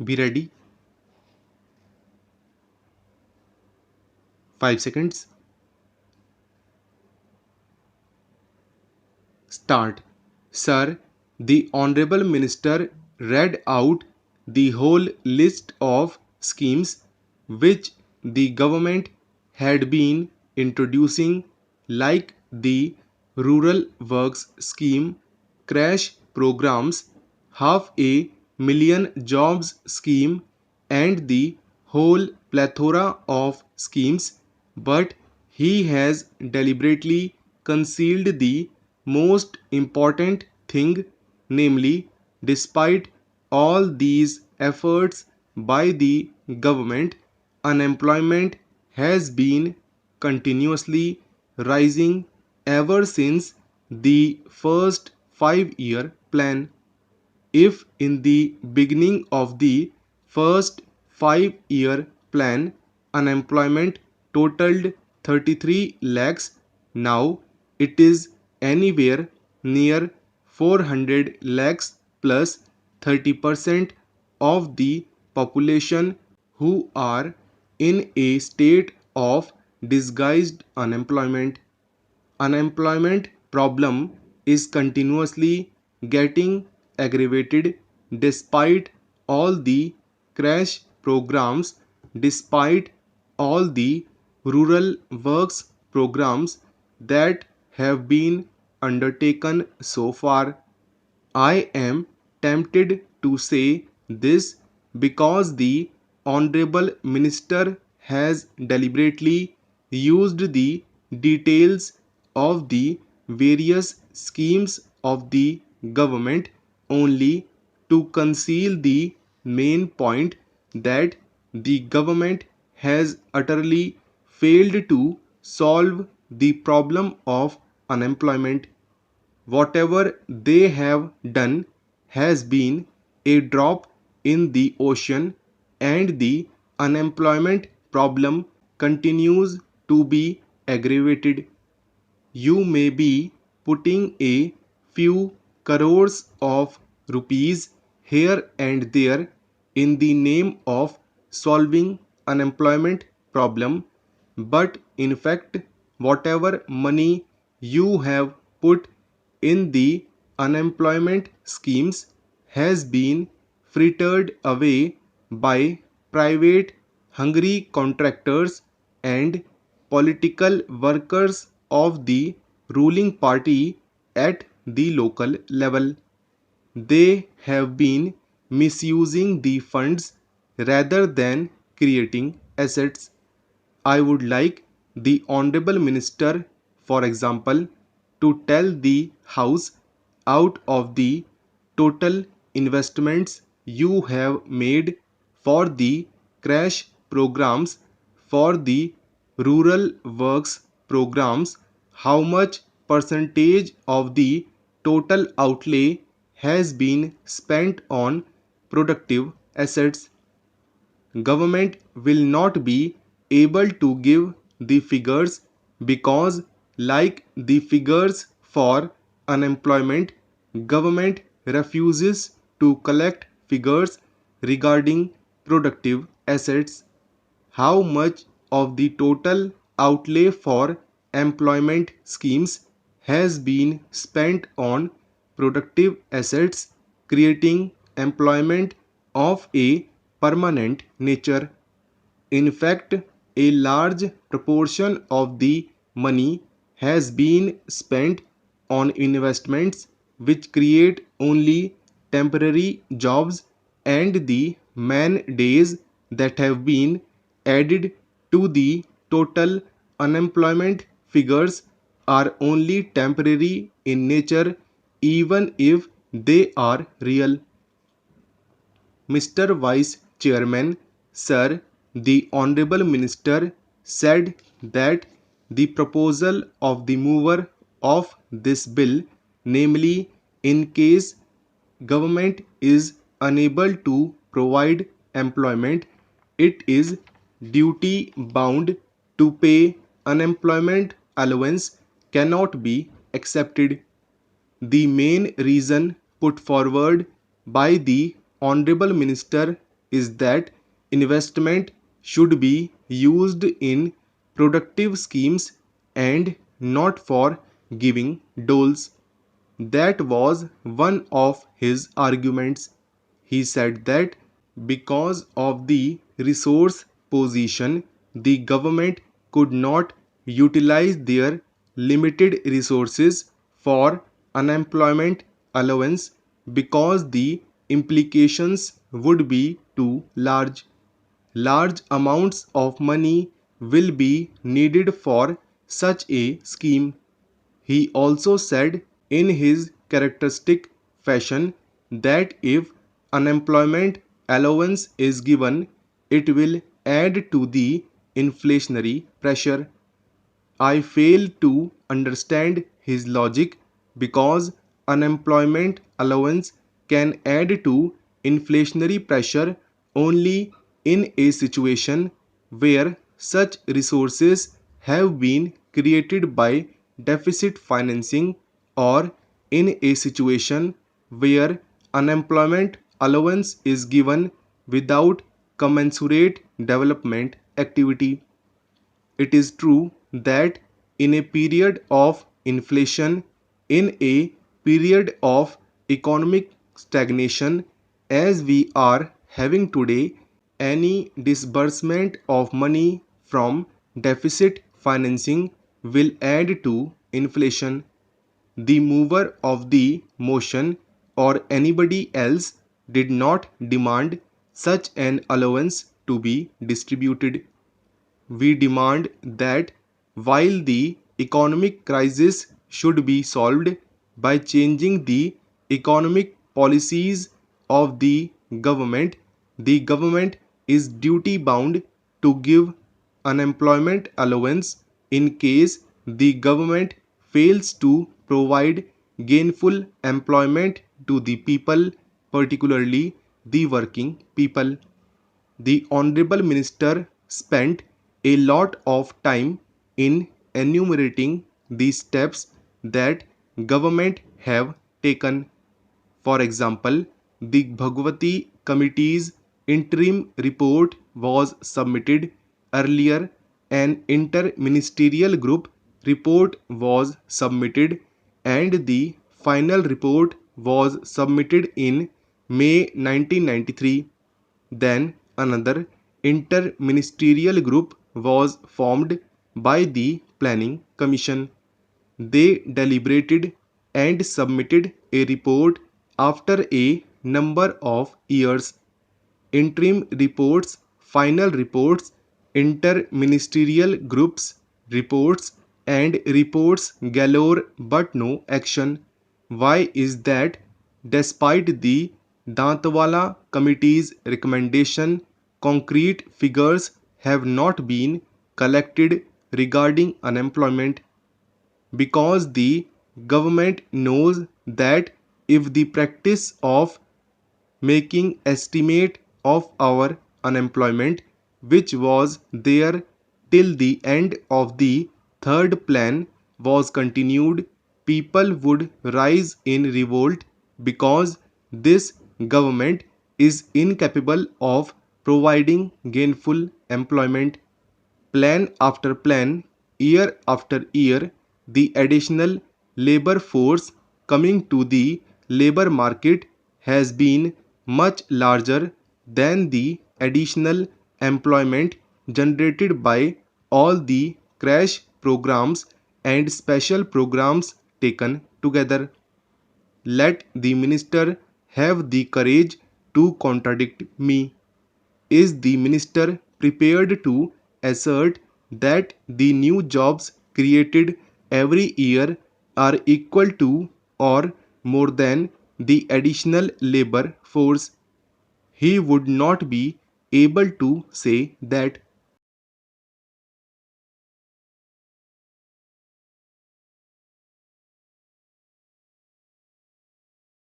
Be ready. 5 seconds. Start. Sir, the Honorable Minister read out the whole list of schemes which the government had been introducing, like the Rural Works Scheme, crash programs, half a million jobs scheme, and the whole plethora of schemes, but he has deliberately concealed the most important thing, namely, despite all these efforts by the government, unemployment has been continuously rising ever since the first 5-year plan. If in the beginning of the first 5-year plan unemployment totaled 33 lakhs, now it is anywhere near 400 lakhs plus 30% of the population who are in a state of disguised unemployment. Unemployment problem is continuously getting aggravated despite all the crash programs, despite all the rural works programs that have been undertaken so far. I am tempted to say this because the Honorable Minister has deliberately used the details of the various schemes of the government only to conceal the main point that the government has utterly failed to solve the problem of unemployment. Whatever they have done has been a drop in the ocean, and the unemployment problem continues to be aggravated. You may be putting a few crores of rupees here and there in the name of solving unemployment problem, but in fact whatever money you have put in the unemployment schemes has been frittered away by private hungry contractors and political workers of the ruling party at the local level. They have been misusing the funds rather than creating assets. I would like the Honorable Minister, for example, to tell the House, out of the total investments you have made for the crash programs, for the rural works programs, how much percentage of the total outlay has been spent on productive assets. Government will not be able to give the figures because, like the figures for unemployment, government refuses to collect figures regarding productive assets. How much of the total outlay for employment schemes has been spent on productive assets, creating employment of a permanent nature? In fact, a large proportion of the money has been spent on investments which create only temporary jobs, and the man days that have been added to the total unemployment figures are only temporary in nature, even if they are real. Mr. Vice Chairman, Sir, the Honorable Minister said that the proposal of the mover of this bill, namely, in case government is unable to provide employment, it is duty bound to pay unemployment allowance, cannot be accepted. The main reason put forward by the Honorable Minister is that investment should be used in productive schemes and not for giving doles. That was one of his arguments. He said that because of the resource position, the government could not utilize their limited resources for unemployment allowance because the implications would be too large. Large amounts of money will be needed for such a scheme. He also said in his characteristic fashion that if unemployment allowance is given, it will add to the inflationary pressure. I fail to understand his logic because unemployment allowance can add to inflationary pressure only in a situation where such resources have been created by deficit financing or in a situation where unemployment allowance is given without commensurate development activity. It is true that in a period of inflation, in a period of economic stagnation, as we are having today, any disbursement of money from deficit financing will add to inflation. The mover of the motion or anybody else did not demand such an allowance to be distributed. We demand that while the economic crisis should be solved by changing the economic policies of the government is duty bound to give unemployment allowance in case the government fails to provide gainful employment to the people, particularly the working people. The Honorable Minister spent a lot of time in enumerating the steps that government have taken. For example, the Bhagwati Committee's interim report was submitted earlier, an inter-ministerial group report was submitted, and the final report was submitted in May 1993. Then another inter-ministerial group was formed by the Planning Commission. They deliberated and submitted a report after a number of years. Interim reports, final reports, inter-ministerial groups, reports, and reports galore but no action. Why is that? Despite the Dantwala Committee's recommendation, concrete figures have not been collected regarding unemployment because the government knows that if the practice of making estimate of our unemployment, which was there till the end of the third plan, was continued, people would rise in revolt because this government is incapable of providing gainful employment. Plan after plan, year after year, the additional labor force coming to the labor market has been much larger than the additional employment generated by all the crash programs and special programs taken together. Let the minister have the courage to contradict me. Is the minister prepared to assert that the new jobs created every year are equal to or more than the additional labor force? He would not be able to say that.